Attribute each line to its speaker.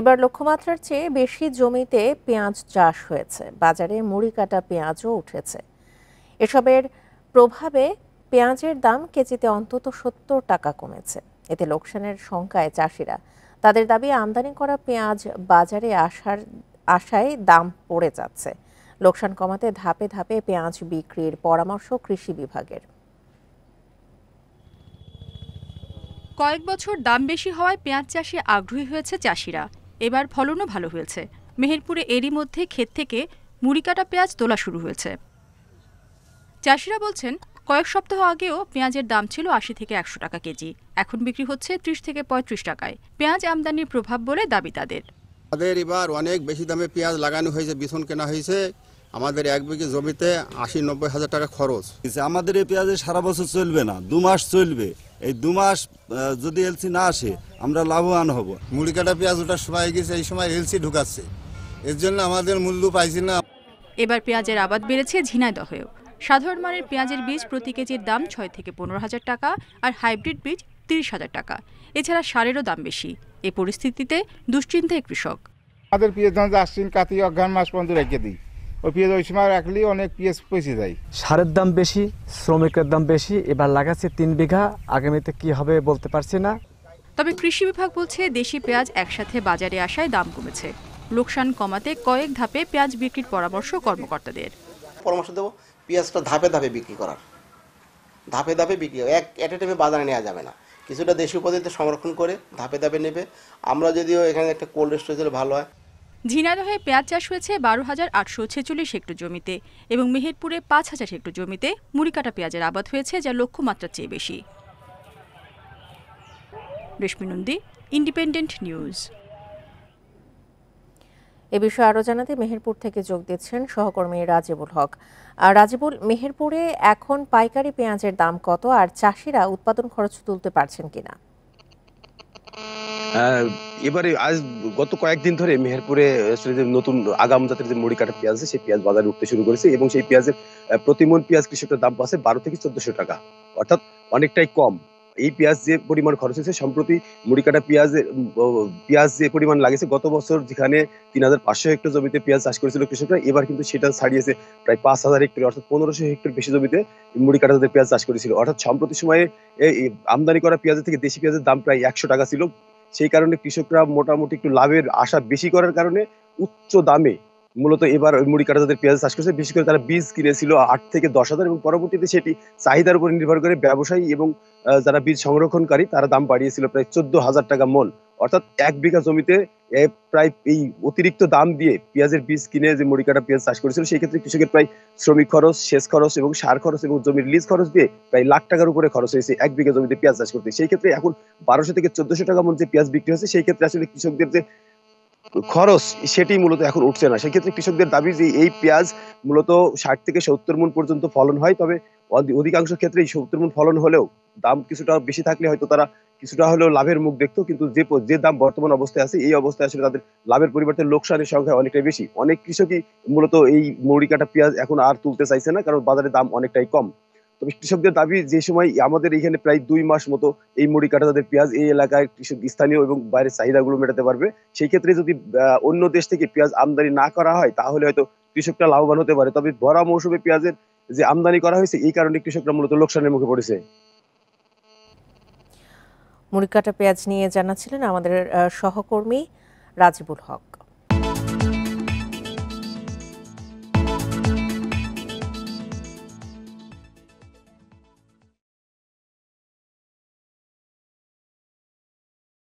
Speaker 1: এবার লক্ষ্যমাত্রার চেয়ে বেশি জমিতে পেঁয়াজ চাষ হয়েছে। বাজারে মুড়ি কাটা পেঁয়াজও উঠেছে। এসবের প্রভাবে পেঁয়াজের দাম কেজিতে অন্তত ৭০ টাকা কমেছে। এতে লোকসানের শঙ্কায় চাষিরা। তাদের দাবি, আমদানি করা পেঁয়াজ বাজারে আসার আশায় দাম পড়ে যাচ্ছে। লোকসান কমাতে ধাপে ধাপে পেঁয়াজ বিক্রির পরামর্শ কৃষি বিভাগের।
Speaker 2: কয়েক বছর দাম বেশি হওয়ায় পেঁয়াজ চাষে আগ্রহী হয়েছে চাষিরা। এবার ফলনও ভালো হয়েছে। মেহেরপুরে এরই মধ্যে ক্ষেত থেকে মুড়ি কাটা পেঁয়াজ তোলা শুরু হয়েছে। চাষিরা বলছেন, কয়েক সপ্তাহ আগেও পেঁয়াজের দাম ছিল ৮০ থেকে ১০০ টাকা কেজি। এখন বিক্রি হচ্ছে ৩০ থেকে ৩৫ টাকায়। পেঁয়াজ আমদানির প্রভাব বলে দাবি তাদের।
Speaker 3: আমাদের এবার অনেক বেশি দামে পেঁয়াজ লাগানো হয়েছে, বিছন কেনা হয়েছে। আমাদের ১ বিঘে জমিতে ৮০-৯০ হাজার টাকা খরচ।
Speaker 4: আমাদের এই পেঁয়াজে সারা বছর চলবে না, ২ মাস চলবে। এই ২ মাস যদি এলসি না আসে আমরা লাভবান হব।
Speaker 3: মুড়ি কাটা পেঁয়াজ ওটার সময় গেছে, এই সময় এলসি ঢুকাচ্ছে, এর জন্য আমাদের মূল্য পাইছি না।
Speaker 2: এবার পেঁয়াজের আবাদ বেড়েছে ঝিনাইদহেও। সাধারণ মানের পেঁয়াজের বীজ প্রতি কেজির দাম ৬ থেকে ১৫ হাজার টাকা, আর হাইব্রিড বীজ ৩০ হাজার টাকা। এছাড়া সারেরও দাম বেশি। এ পরিস্থিতিতে দুশ্চিন্তায় কৃষক।
Speaker 5: আমাদের পেঁয়াজ ধান আশ্বিন, কার্তিক, অঘ্রাণ মাস পর্যন্ত রেখে দিই। ওই পেঁয়াজ ওই সময় রাখলেই অনেক পেঁয়াজ পচে যায়।
Speaker 6: সারের দাম বেশি, শ্রমিকের দাম বেশি। এবার লাগাচ্ছে ৩ বিঘা, আগামীতে কি হবে বলতে পারছি না।
Speaker 2: তবে কৃষি বিভাগ বলছে, দেশি পেঁয়াজ একসাথে বাজারে আসায় দাম কমেছে। লোকসান কমাতে কয়েক ধাপে পেঁয়াজ বিক্রির পরামর্শ কর্মকর্তাদের।
Speaker 7: পরামর্শ দেবো পেঁয়াজটা ধাপে ধাপে বিক্রি করার। ধাপে ধাপে বিক্রি, এক টাইমে বাজারে নেওয়া যাবে না। কিছুটা দেশীয় পদ্ধতিতে সংরক্ষণ করে ধাপে ধাপে নেবে। আমরা যদিও এখানে একটা কোল্ড স্টোরেজ হলে ভালো হয়।
Speaker 2: ঝিনাইদহে পেঁয়াজ চাষ হয়েছে ১২,৮৪৬ হেক্টর জমিতে এবং মেহেরপুরে ৫,০০০ হেক্টর জমিতে মুড়ি কাটা পেঁয়াজের আবাদ হয়েছে, যা লক্ষ্যমাত্রার চেয়ে বেশি। রেশমি নন্দী, ইন্ডিপেন্ডেন্ট নিউজ।
Speaker 1: এ বিষয়ে আরও জানাতে মেহেরপুর থেকে যোগ দিচ্ছেন সহকর্মী রাজিবুল হক। রাজিবুল, মেহেরপুরে এখন পাইকারি পেঁয়াজের দাম কত, আর চাষিরা উৎপাদন খরচ তুলতে পারছেন কিনা?
Speaker 8: এবারে গত কয়েকদিন ধরে মেহেরপুরে নতুন আগাম জাতের যে মুড়ি কাটা পেঁয়াজ আছে, সেই পেঁয়াজ বাজারে উঠতে শুরু করেছে এবং সেই পেঁয়াজের প্রতিমন পেঁয়াজ কৃষকের দাম পাচ্ছে ১২ থেকে ১৪০০ টাকা, অর্থাৎ অনেকটাই কম। এই পেঁয়াজ যে পরিমাণ খরচ হয়েছে, সম্প্রতি মুড়ি কাটা পেঁয়াজ যে পরিমাণ লাগেছে, গত বছর যেখানে ৩৫০০ হেক্টর জমিতে পেঁয়াজ চাষ করেছিল কৃষকরা, এবার কিন্তু সেটা ছাড়িয়েছে প্রায় ৫,০০০ হেক্টর, অর্থাৎ ১৫০০ হেক্টর বেশি জমিতে মুড়ি কাটা পেঁয়াজ চাষ করেছিল। অর্থাৎ সম্প্রতি সময়ে আমদানি করা পেঁয়াজের থেকে দেশি পেঁয়াজের দাম প্রায় ১০০ টাকা ছিল। সেই কারণে কৃষকরা মোটামুটি একটু লাভের আশা বেশি করার কারণে উচ্চ দামে মূলত এবার মুড়ি কাটা যাদের পেঁয়াজ চাষ করছে, বিশেষ করে তারা বীজ কিনেছিল ৮ থেকে ১০,০০০ এবং পরবর্তীতে সেটি চাহিদার উপর নির্ভর করে ব্যবসায়ী এবং যারা বীজ সংরক্ষণকারী তারা দাম বাড়িয়েছিল প্রায় ১৪,০০০ টাকা মন। অর্থাৎ ১ বিঘা জমিতে প্রায় এই অতিরিক্ত দাম দিয়ে পেঁয়াজের বীজ কিনে যে মুড়ি কাটা পেঁয়াজ চাষ করেছিল, সেই ক্ষেত্রে কৃষকের প্রায় শ্রমিক খরচ, সেচ খরচ এবং সার খরচ এবং জমির লিজ খরচ দিয়ে প্রায় লাখ টাকার উপরে খরচ হয়েছে ১ বিঘা জমিতে পেঁয়াজ চাষ করতে। সেই ক্ষেত্রে এখন ১২০০ থেকে ১৪০০ টাকা মন যে পেঁয়াজ বিক্রি হচ্ছে, সেই ক্ষেত্রে আসলে কৃষকদের যে খরচ সেটি মূলত এখন উঠছে না। সেক্ষেত্রে কৃষকদের দাবি যে এই পেঁয়াজ মূলত ৬০ থেকে ৭০ মণ পর্যন্ত ফলন হয়, তবে অধিকাংশ ক্ষেত্রে ৭০ মণ ফলন হলেও দাম কিছুটা বেশি থাকলে হয়তো তারা কিছুটা হলেও লাভের মুখ দেখতো, কিন্তু যে দাম বর্তমান অবস্থায় আছে, এই অবস্থায় আসলে তাদের লাভের পরিবর্তে লোকসানের সংখ্যা অনেকটাই বেশি। অনেক কৃষকই মূলত এই মুড়ি কাটা পেঁয়াজ এখন আর তুলতে চাইছে না, কারণ বাজারে দাম অনেকটাই কম। তবে কৃষকদের দাবি, যে সময় আমাদের এখানে প্রায় ২ মাস মতো এই মুড়ি কাটা যাদের পেঁয়াজ এই এলাকায় কৃষক স্থানীয় এবং বাইরের চাহিদাগুলো মেটাতে পারবে, সেই ক্ষেত্রে যদি অন্য দেশ থেকে পেঁয়াজ আমদানি না করা হয়, তাহলে হয়তো কৃষকরা লাভবান হতে পারে। তবে ভরা মৌসুমে পেঁয়াজের যে আমদানি করা হয়েছে, এই কারণে কৃষকরা মূলত লোকসানের মুখে পড়েছে।
Speaker 1: মুড়ি কাটা পেঁয়াজ নিয়ে জানাচ্ছিলেন আমাদের সহকর্মী রাজিবুল হক।